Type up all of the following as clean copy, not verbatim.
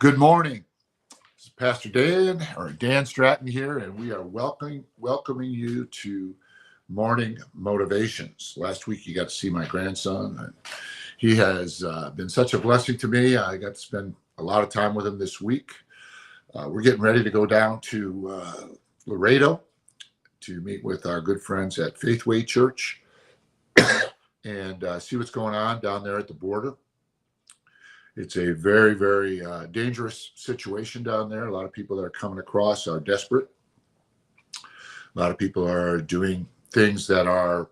Good morning. This is Pastor Dan Stratton here, and we are welcoming you to Morning Motivations. Last week, you got to see my grandson. And he has been such a blessing to me. I got to spend a lot of time with him this week. We're getting ready to go down to Laredo to meet with our good friends at Faithway Church and see what's going on down there at the border. It's a very, very dangerous situation down there. A lot of people that are coming across are desperate. A lot of people are doing things that are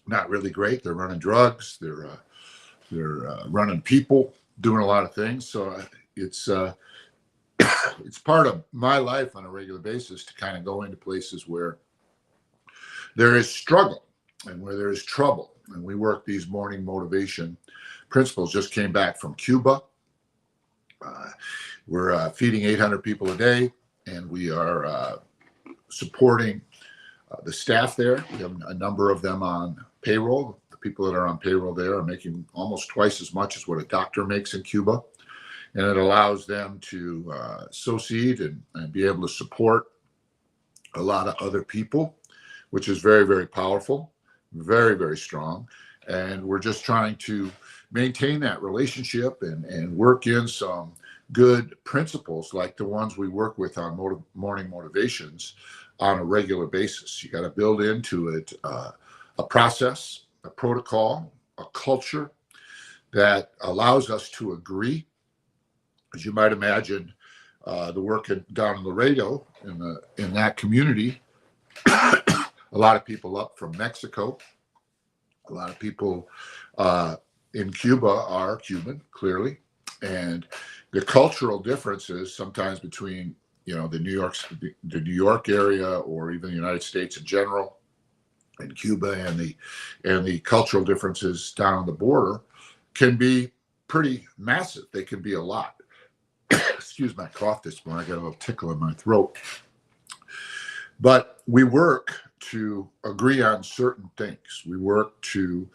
not really great. They're running drugs. They're running people, doing a lot of things. So it's part of my life on a regular basis to kind of go into places where there is struggle and where there is trouble. And we work these morning motivation principles. Just came back from Cuba. We're feeding 800 people a day, and we are supporting the staff there. We have a number of them on payroll. The people that are on payroll there are making almost twice as much as what a doctor makes in Cuba. And it allows them to succeed and be able to support a lot of other people, which is very, very powerful, very, very strong. And we're just trying to maintain that relationship and work in some good principles like the ones we work with on morning motivations on a regular basis. You got to build into it a process, a protocol, a culture that allows us to agree. As you might imagine, the work down in Laredo in that community, a lot of people up from Mexico, a lot of people in Cuba are Cuban, clearly, and the cultural differences sometimes between the New York area or even the United States in general, and Cuba and the cultural differences down on the border can be pretty massive. They can be a lot. Excuse my cough this morning. I got a little tickle in my throat. But we work to agree on certain things. We work to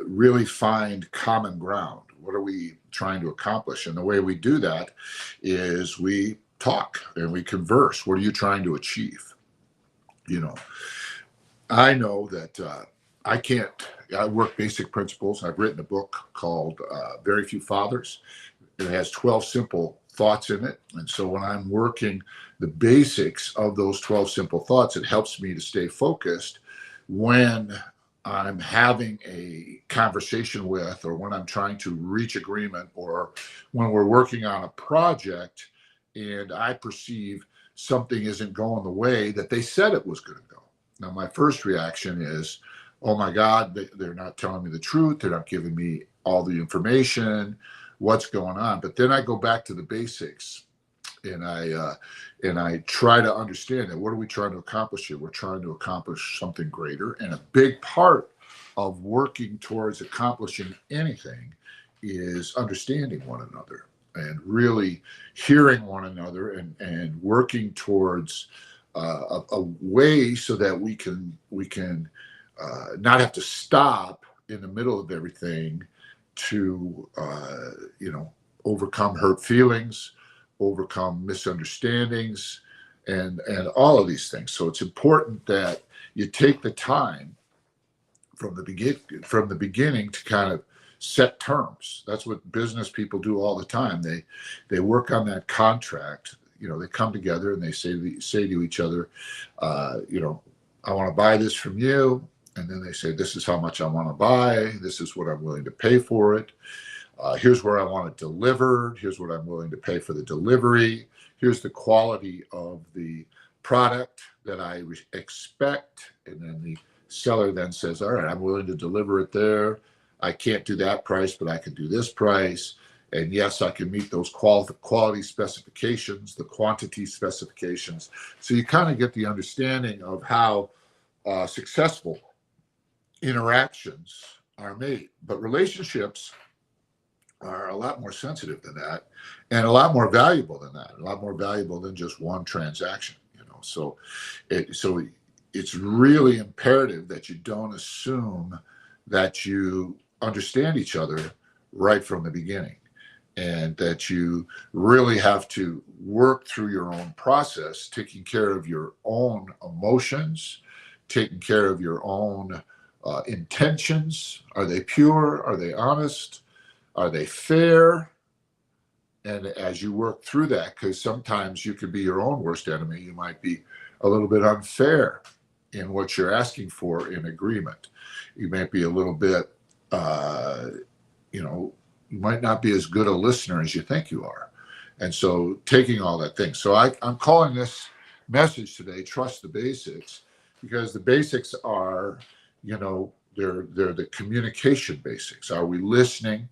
really find common ground. What are we trying to accomplish? And the way we do that is we talk and we converse. What are you trying to achieve? I know that I work basic principles. I've written a book called Very Few Fathers. It has 12 simple thoughts in it. And so when I'm working the basics of those 12 simple thoughts, it helps me to stay focused when I'm having a conversation with, or when I'm trying to reach agreement, or when we're working on a project and I perceive something isn't going the way that they said it was going to go. Now, my first reaction is, oh my God, they're not telling me the truth. They're not giving me all the information. What's going on? But then I go back to the basics and I try to understand that. What are we trying to accomplish here? We're trying to accomplish something greater. And a big part of working towards accomplishing anything is understanding one another and really hearing one another and working towards a way so that we can not have to stop in the middle of everything to overcome hurt feelings, overcome misunderstandings, and all of these things. So it's important that you take the time from the beginning to kind of set terms. That's what business people do all the time. They work on that contract. They come together and they say to each other, I want to buy this from you. And then they say, this is how much I want to buy. This is what I'm willing to pay for it. Here's where I want it delivered. Here's what I'm willing to pay for the delivery. Here's the quality of the product that I expect. And then the seller then says, all right, I'm willing to deliver it there. I can't do that price, but I can do this price. And yes, I can meet those quality specifications, the quantity specifications. So you kind of get the understanding of how successful interactions are made. But relationships are a lot more sensitive than that, and a lot more valuable than that, a lot more valuable than just one transaction. So it's really imperative that you don't assume that you understand each other right from the beginning. and that you really have to work through your own process, taking care of your own emotions, taking care of your own intentions. Are they pure? Are they honest? Are they fair? And as you work through that, because sometimes you could be your own worst enemy, you might be a little bit unfair in what you're asking for in agreement. You might be a little bit, you know, you might not be as good a listener as you think you are. And so taking all that thing. So I'm calling this message today, Trust the Basics, because the basics are, you know, they're the communication basics. Are we listening?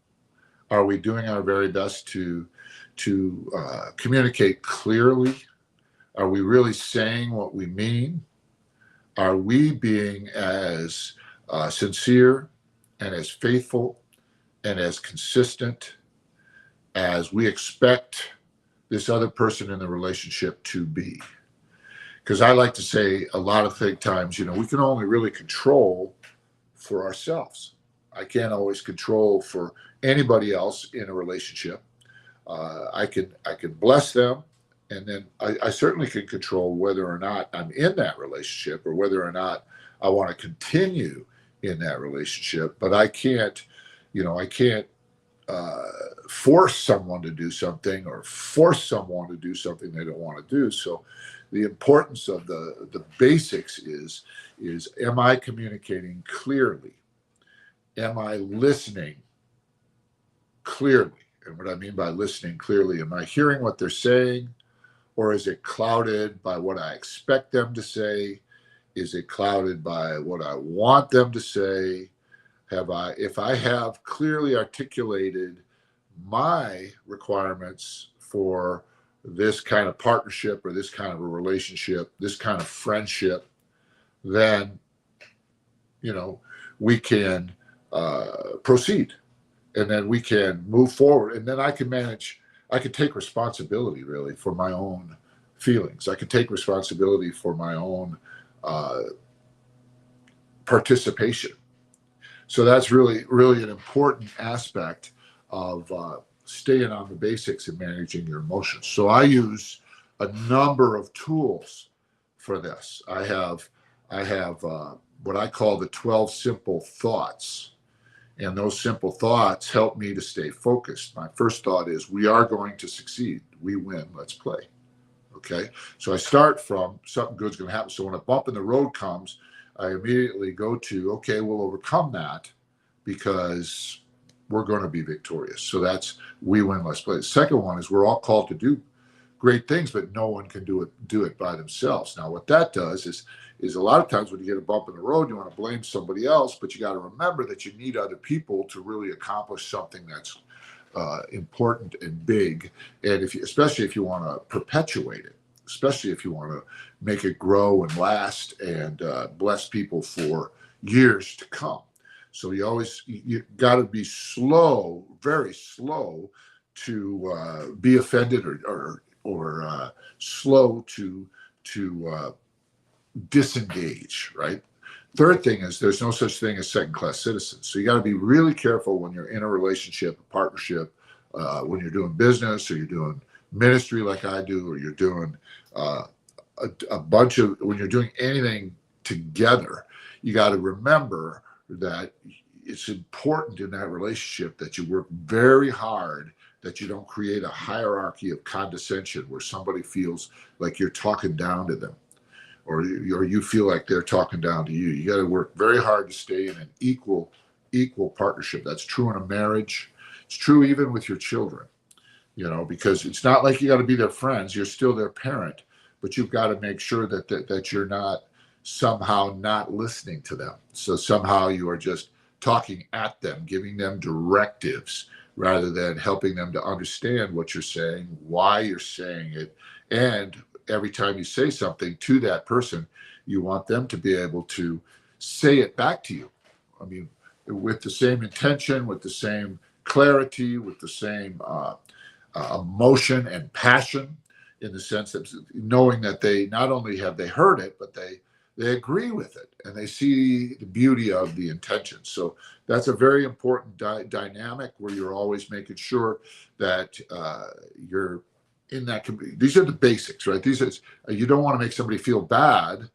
Are we doing our very best to communicate clearly? Are we really saying what we mean? Are we being as sincere and as faithful and as consistent as we expect this other person in the relationship to be? Because I like to say a lot of times, you know, we can only really control for ourselves. I can't always control for anybody else in a relationship. I can bless them, and then I certainly can control whether or not I'm in that relationship or whether or not I want to continue in that relationship. But I can't, you know, I can't force someone to do something or force someone to do something they don't want to do. So the importance of the basics is am I communicating clearly? Am I listening clearly? And what I mean by listening clearly, am I hearing what they're saying, or is it clouded by what I expect them to say? Is it clouded by what I want them to say? If I have clearly articulated my requirements for this kind of partnership or this kind of a relationship, this kind of friendship, then, you know, we can proceed, and then we can move forward, and then I can take responsibility really for my own feelings. I can take responsibility for my own participation. So that's really, really an important aspect of staying on the basics and managing your emotions. So I use a number of tools for this. I have what I call the 12 simple thoughts. And those simple thoughts help me to stay focused. My first thought is, we are going to succeed. We win. Let's play. Okay. So I start from something good's going to happen. So when a bump in the road comes, I immediately go to, okay, we'll overcome that because we're going to be victorious. So that's we win. Let's play. The second one is we're all called to do great things, but no one can do it by themselves. Now, what that does is a lot of times when you get a bump in the road, you want to blame somebody else, but you got to remember that you need other people to really accomplish something that's important and big. And especially if you want to perpetuate it, especially if you want to make it grow and last and bless people for years to come. So you got to be slow, very slow to be offended or slow to disengage, right? Third thing is there's no such thing as second-class citizens. So you got to be really careful when you're in a relationship, a partnership, when you're doing business or you're doing ministry like I do, or you're doing when you're doing anything together, you got to remember that it's important in that relationship that you work very hard, that you don't create a hierarchy of condescension where somebody feels like you're talking down to them, or you feel like they're talking down to you. You got to work very hard to stay in an equal partnership. That's true in a marriage. It's true even with your children, you know, because it's not like you got to be their friends. You're still their parent, but you've got to make sure that you're not somehow not listening to them. So somehow you are just talking at them, giving them directives rather than helping them to understand what you're saying, why you're saying it. And every time you say something to that person, you want them to be able to say it back to you. I mean, with the same intention, with the same clarity, with the same emotion and passion, in the sense that knowing that they not only have they heard it, but they agree with it and they see the beauty of the intention. So that's a very important dynamic where you're always making sure that you're in that. These are the basics, right? These are, you don't want to make somebody feel bad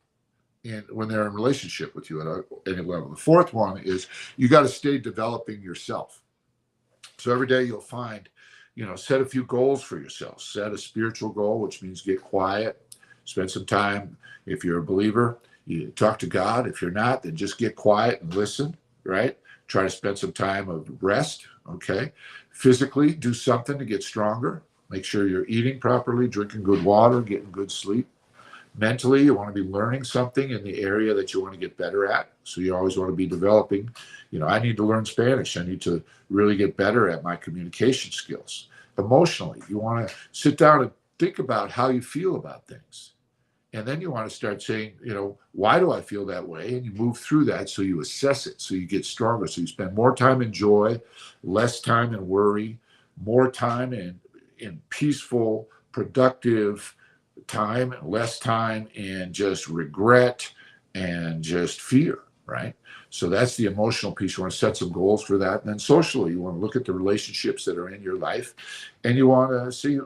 when they're in relationship with you at any level. The fourth one is you got to stay developing yourself. So every day you'll find, set a few goals for yourself. Set a spiritual goal, which means get quiet, spend some time. If you're a believer, you talk to God. If you're not, then just get quiet and listen, right? Try to spend some time of rest, okay? Physically, do something to get stronger. Make sure you're eating properly, drinking good water, getting good sleep. Mentally, you want to be learning something in the area that you want to get better at. So you always want to be developing. I need to learn Spanish. I need to really get better at my communication skills. Emotionally, you want to sit down and think about how you feel about things. And then you want to start saying, why do I feel that way? And you move through that so you assess it, so you get stronger. So you spend more time in joy, less time in worry, more time in peaceful, productive time, less time in just regret and just fear, right? So that's the emotional piece. You want to set some goals for that. And then socially, you want to look at the relationships that are in your life and you want to see,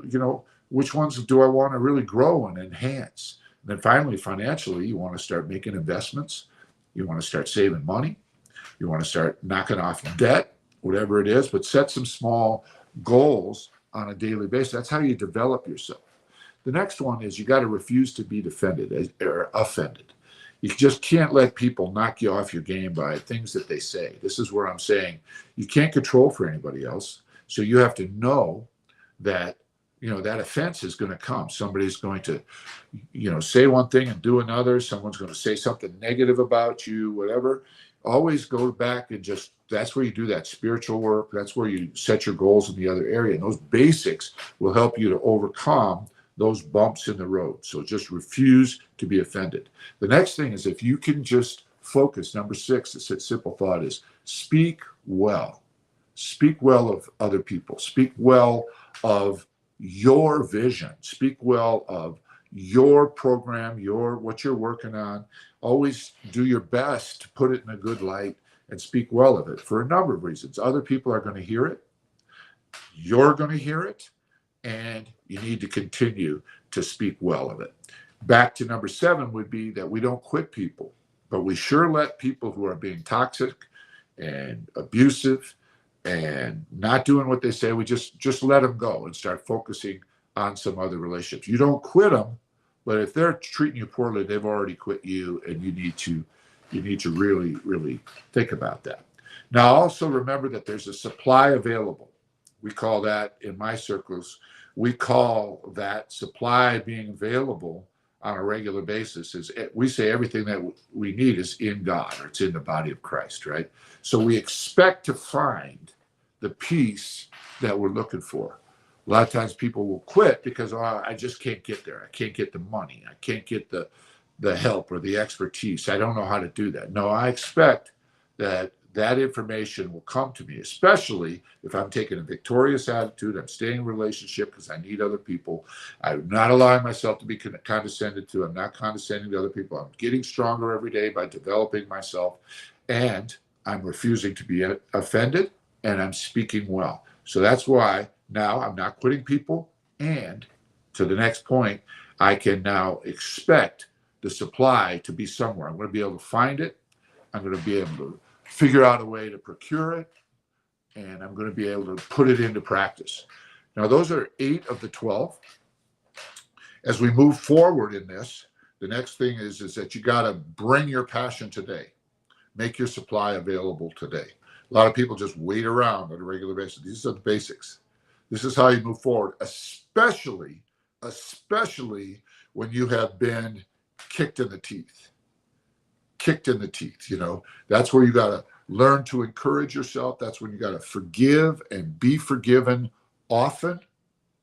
which ones do I want to really grow and enhance? And then finally, financially, you want to start making investments. You want to start saving money. You want to start knocking off debt, whatever it is, but set some small goals on a daily basis. That's how you develop yourself. The next one is you got to refuse to be defended or offended. You just can't let people knock you off your game by things that they say. This is where I'm saying you can't control for anybody else. So you have to know that, that offense is going to come. Somebody's going to, say one thing and do another. Someone's going to say something negative about you, whatever. Always go back and that's where you do that spiritual work. That's where you set your goals in the other area. And those basics will help you to overcome those bumps in the road. So just refuse to be offended. The next thing is if you can just focus, number 6, the simple thought is speak well. Speak well of other people. Speak well of your vision. Speak well of your program, what you're working on. Always do your best to put it in a good light and speak well of it for a number of reasons. Other people are going to hear it. You're going to hear it. And you need to continue to speak well of it. Back to number 7 would be that we don't quit people, but we sure let people who are being toxic and abusive and not doing what they say, we just let them go and start focusing on some other relationships. You don't quit them, but if they're treating you poorly, they've already quit you, and you need to really, really think about that. Now, also remember that there's a supply available. We call that, in my circles, we call that supply being available on a regular basis. We say everything that we need is in God, or it's in the body of Christ, right? So we expect to find the peace that we're looking for. A lot of times people will quit because, I just can't get there. I can't get the money. I can't get the help or the expertise. I don't know how to do that. No, I expect that information will come to me, especially if I'm taking a victorious attitude. I'm staying in a relationship because I need other people. I'm not allowing myself to be condescended to. I'm not condescending to other people. I'm getting stronger every day by developing myself. And I'm refusing to be offended, and I'm speaking well. So that's why now I'm not quitting people. And to the next point, I can now expect the supply to be somewhere. I'm going to be able to find it. I'm going to be able to figure out a way to procure it, and I'm going to be able to put it into practice. Now, those are 8 of the 12. As we move forward in this, the next thing is that you got to bring your passion today. Make your supply available today. A lot of people just wait around on a regular basis. These are the basics. This is how you move forward, especially when you have been kicked in the teeth. That's where you got to learn to encourage yourself. That's when you got to forgive and be forgiven often,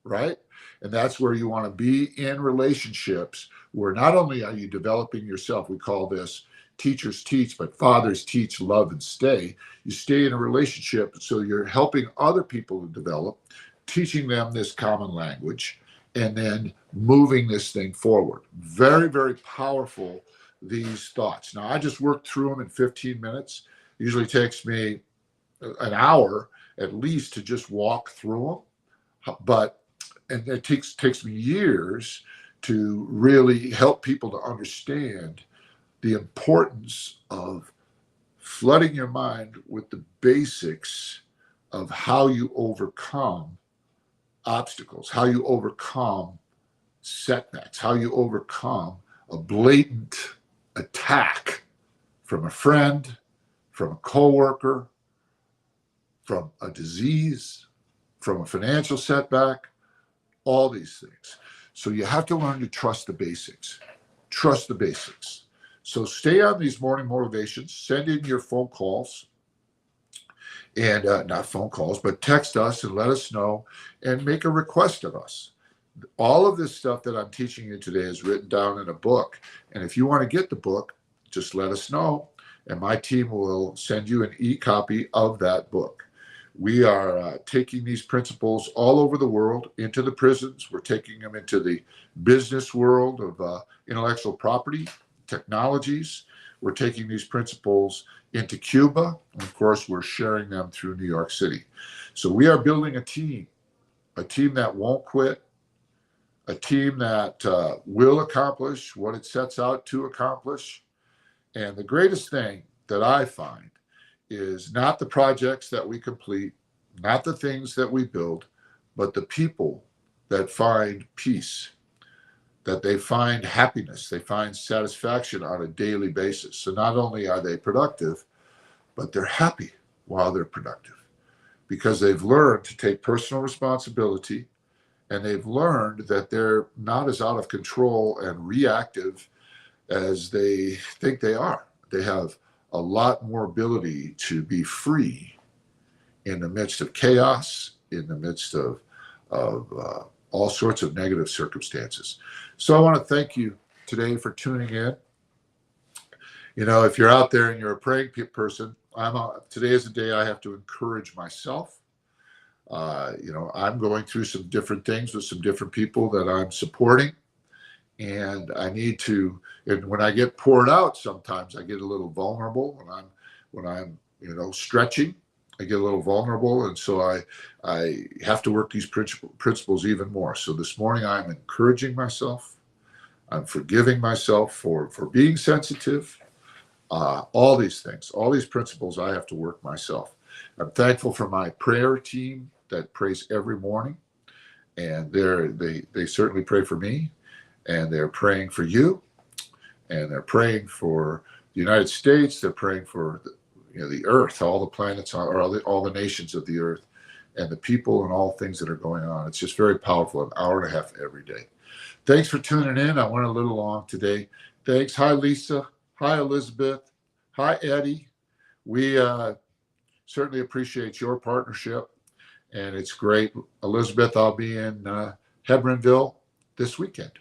right? And that's where you want to be in relationships where not only are you developing yourself, we call this teachers teach, but fathers teach, love, and stay. You stay in a relationship so you're helping other people to develop, teaching them this common language, and then moving this thing forward. Very, very powerful these thoughts. Now, I just work through them in 15 minutes. It usually takes me an hour at least to just walk through them. And it takes me years to really help people to understand the importance of flooding your mind with the basics of how you overcome obstacles, how you overcome setbacks, how you overcome a blatant attack from a friend, from a coworker, from a disease, from a financial setback, all these things. So you have to learn to trust the basics. Trust the basics. So stay on these morning motivations. Send in your phone calls, and not phone calls, but text us and let us know and make a request of us. All of this stuff that I'm teaching you today is written down in a book. And if you want to get the book, just let us know, and my team will send you an e-copy of that book. We are taking these principles all over the world into the prisons. We're taking them into the business world of intellectual property, technologies. We're taking these principles into Cuba. And of course, we're sharing them through New York City. So we are building a team that won't quit, a team that will accomplish what it sets out to accomplish. And the greatest thing that I find is not the projects that we complete, not the things that we build, but the people that find peace, that they find happiness, they find satisfaction on a daily basis. So not only are they productive, but they're happy while they're productive because they've learned to take personal responsibility, and they've learned that they're not as out of control and reactive as they think they are. They have a lot more ability to be free in the midst of chaos, in the midst of all sorts of negative circumstances. So I want to thank you today for tuning in. You know, if you're out there and you're a praying person, today is the day I have to encourage myself. I'm going through some different things with some different people that I'm supporting. And I need to, and when I get poured out, sometimes I get a little vulnerable when I'm stretching, I get a little vulnerable. And so I have to work these principles even more. So this morning I'm encouraging myself. I'm forgiving myself for being sensitive. All these things, all these principles I have to work myself. I'm thankful for my prayer team that prays every morning. And they certainly pray for me. And they're praying for you, and they're praying for the United States. They're praying for the earth, all the planets, or all the nations of the earth, and the people and all things that are going on. It's just very powerful, an hour and a half every day. Thanks for tuning in. I went a little long today. Thanks. Hi, Lisa. Hi, Elizabeth. Hi, Eddie. We certainly appreciate your partnership, and it's great. Elizabeth, I'll be in Hebronville this weekend.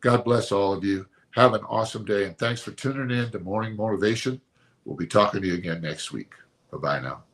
God bless all of you. Have an awesome day. And thanks for tuning in to Morning Motivation. We'll be talking to you again next week. Bye-bye now.